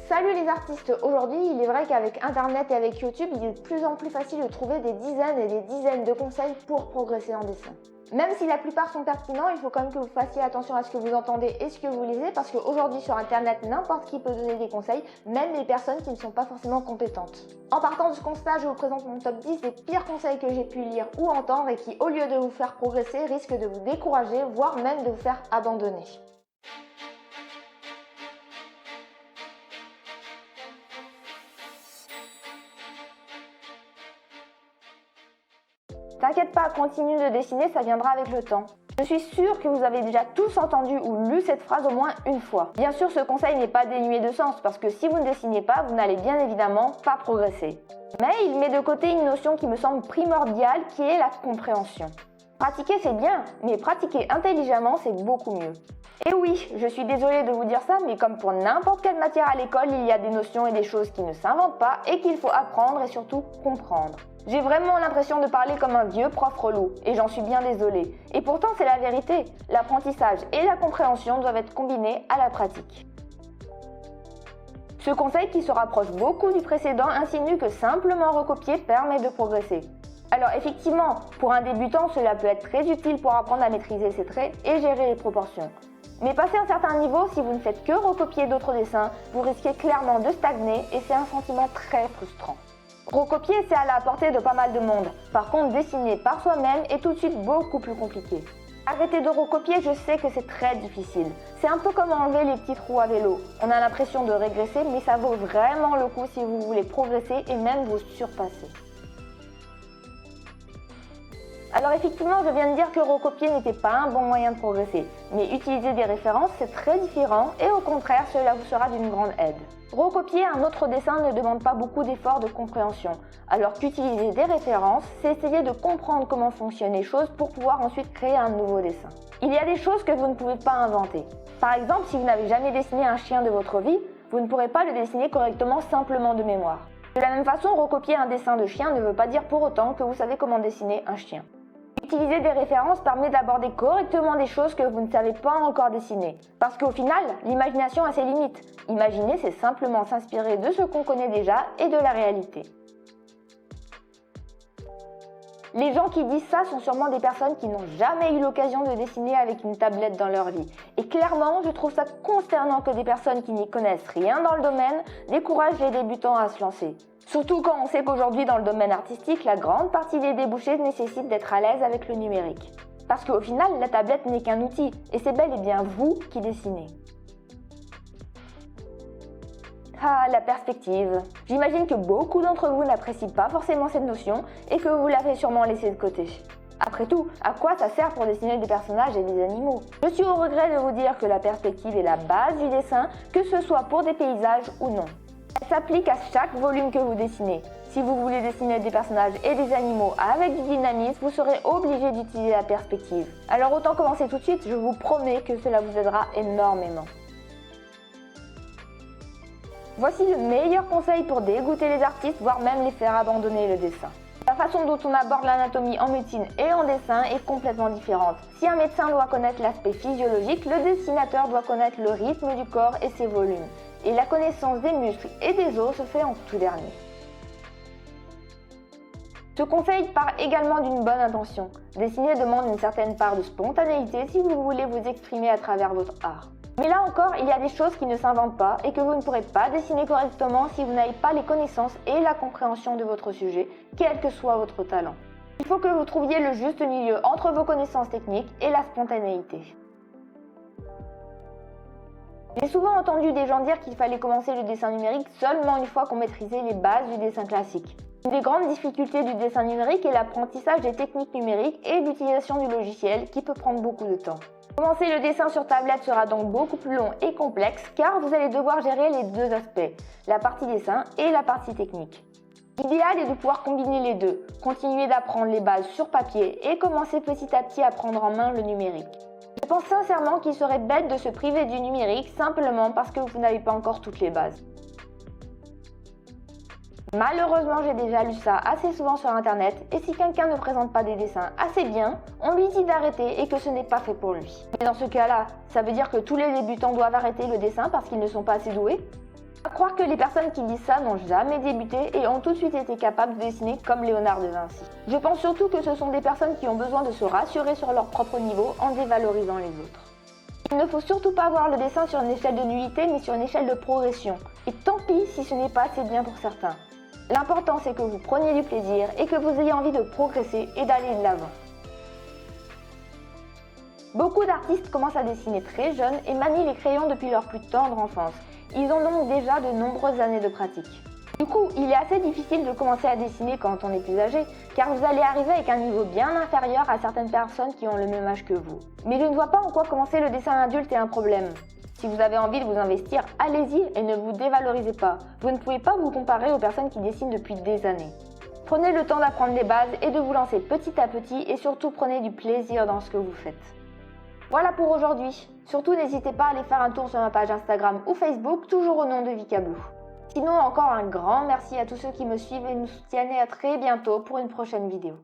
Salut les artistes! Aujourd'hui, il est vrai qu'avec Internet et avec YouTube, il est de plus en plus facile de trouver des dizaines et des dizaines de conseils pour progresser en dessin. Même si la plupart sont pertinents, il faut quand même que vous fassiez attention à ce que vous entendez et ce que vous lisez parce qu'aujourd'hui sur Internet, n'importe qui peut donner des conseils, même les personnes qui ne sont pas forcément compétentes. En partant de ce constat, je vous présente mon top 10 des pires conseils que j'ai pu lire ou entendre et qui, au lieu de vous faire progresser, risquent de vous décourager, voire même de vous faire abandonner. T'inquiète pas, continue de dessiner, ça viendra avec le temps. Je suis sûre que vous avez déjà tous entendu ou lu cette phrase au moins une fois. Bien sûr, ce conseil n'est pas dénué de sens parce que si vous ne dessinez pas, vous n'allez bien évidemment pas progresser. Mais il met de côté une notion qui me semble primordiale, qui est la compréhension. Pratiquer c'est bien, mais pratiquer intelligemment c'est beaucoup mieux. Et oui, je suis désolée de vous dire ça, mais comme pour n'importe quelle matière à l'école, il y a des notions et des choses qui ne s'inventent pas et qu'il faut apprendre et surtout comprendre. J'ai vraiment l'impression de parler comme un vieux prof relou, et j'en suis bien désolée. Et pourtant c'est la vérité, l'apprentissage et la compréhension doivent être combinés à la pratique. Ce conseil qui se rapproche beaucoup du précédent insinue que simplement recopier permet de progresser. Alors effectivement, pour un débutant, cela peut être très utile pour apprendre à maîtriser ses traits et gérer les proportions. Mais passé un certain niveau, si vous ne faites que recopier d'autres dessins, vous risquez clairement de stagner et c'est un sentiment très frustrant. Recopier, c'est à la portée de pas mal de monde. Par contre, dessiner par soi-même est tout de suite beaucoup plus compliqué. Arrêter de recopier, je sais que c'est très difficile. C'est un peu comme enlever les petits trous à vélo. On a l'impression de régresser, mais ça vaut vraiment le coup si vous voulez progresser et même vous surpasser. Alors effectivement, je viens de dire que recopier n'était pas un bon moyen de progresser, mais utiliser des références, c'est très différent et au contraire, cela vous sera d'une grande aide. Recopier un autre dessin ne demande pas beaucoup d'efforts de compréhension, alors qu'utiliser des références, c'est essayer de comprendre comment fonctionnent les choses pour pouvoir ensuite créer un nouveau dessin. Il y a des choses que vous ne pouvez pas inventer. Par exemple, si vous n'avez jamais dessiné un chien de votre vie, vous ne pourrez pas le dessiner correctement simplement de mémoire. De la même façon, recopier un dessin de chien ne veut pas dire pour autant que vous savez comment dessiner un chien. Utiliser des références permet d'aborder correctement des choses que vous ne savez pas encore dessiner. Parce qu'au final, l'imagination a ses limites. Imaginer, c'est simplement s'inspirer de ce qu'on connaît déjà et de la réalité. Les gens qui disent ça sont sûrement des personnes qui n'ont jamais eu l'occasion de dessiner avec une tablette dans leur vie. Et clairement, je trouve ça consternant que des personnes qui n'y connaissent rien dans le domaine découragent les débutants à se lancer. Surtout quand on sait qu'aujourd'hui dans le domaine artistique, la grande partie des débouchés nécessite d'être à l'aise avec le numérique. Parce qu'au final, la tablette n'est qu'un outil, et c'est bel et bien vous qui dessinez. Ah, la perspective. J'imagine que beaucoup d'entre vous n'apprécient pas forcément cette notion, et que vous l'avez sûrement laissée de côté. Après tout, à quoi ça sert pour dessiner des personnages et des animaux? Je suis au regret de vous dire que la perspective est la base du dessin, que ce soit pour des paysages ou non. Elle s'applique à chaque volume que vous dessinez. Si vous voulez dessiner des personnages et des animaux avec du dynamisme, vous serez obligé d'utiliser la perspective. Alors autant commencer tout de suite, je vous promets que cela vous aidera énormément. Voici le meilleur conseil pour dégoûter les artistes, voire même les faire abandonner le dessin. La façon dont on aborde l'anatomie en médecine et en dessin est complètement différente. Si un médecin doit connaître l'aspect physiologique, le dessinateur doit connaître le rythme du corps et ses volumes. Et la connaissance des muscles et des os se fait en tout dernier. Ce conseil part également d'une bonne intention. Dessiner demande une certaine part de spontanéité si vous voulez vous exprimer à travers votre art. Mais là encore, il y a des choses qui ne s'inventent pas et que vous ne pourrez pas dessiner correctement si vous n'avez pas les connaissances et la compréhension de votre sujet, quel que soit votre talent. Il faut que vous trouviez le juste milieu entre vos connaissances techniques et la spontanéité. J'ai souvent entendu des gens dire qu'il fallait commencer le dessin numérique seulement une fois qu'on maîtrisait les bases du dessin classique. Une des grandes difficultés du dessin numérique est l'apprentissage des techniques numériques et l'utilisation du logiciel qui peut prendre beaucoup de temps. Commencer le dessin sur tablette sera donc beaucoup plus long et complexe car vous allez devoir gérer les deux aspects, la partie dessin et la partie technique. L'idéal est de pouvoir combiner les deux, continuer d'apprendre les bases sur papier et commencer petit à petit à prendre en main le numérique. Je pense sincèrement qu'il serait bête de se priver du numérique simplement parce que vous n'avez pas encore toutes les bases. Malheureusement, j'ai déjà lu ça assez souvent sur internet et si quelqu'un ne présente pas des dessins assez bien, on lui dit d'arrêter et que ce n'est pas fait pour lui. Mais dans ce cas-là, ça veut dire que tous les débutants doivent arrêter le dessin parce qu'ils ne sont pas assez doués? À croire que les personnes qui disent ça n'ont jamais débuté et ont tout de suite été capables de dessiner comme Léonard de Vinci. Je pense surtout que ce sont des personnes qui ont besoin de se rassurer sur leur propre niveau en dévalorisant les autres. Il ne faut surtout pas voir le dessin sur une échelle de nullité mais sur une échelle de progression. Et tant pis si ce n'est pas assez bien pour certains. L'important c'est que vous preniez du plaisir et que vous ayez envie de progresser et d'aller de l'avant. Beaucoup d'artistes commencent à dessiner très jeunes et manient les crayons depuis leur plus tendre enfance. Ils ont donc déjà de nombreuses années de pratique. Du coup, il est assez difficile de commencer à dessiner quand on est plus âgé, car vous allez arriver avec un niveau bien inférieur à certaines personnes qui ont le même âge que vous. Mais je ne vois pas en quoi commencer le dessin adulte est un problème. Si vous avez envie de vous investir, allez-y et ne vous dévalorisez pas. Vous ne pouvez pas vous comparer aux personnes qui dessinent depuis des années. Prenez le temps d'apprendre les bases et de vous lancer petit à petit et surtout prenez du plaisir dans ce que vous faites. Voilà pour aujourd'hui. Surtout n'hésitez pas à aller faire un tour sur ma page Instagram ou Facebook, toujours au nom de Vika Blue. Sinon, encore un grand merci à tous ceux qui me suivent et me soutiennent et à très bientôt pour une prochaine vidéo.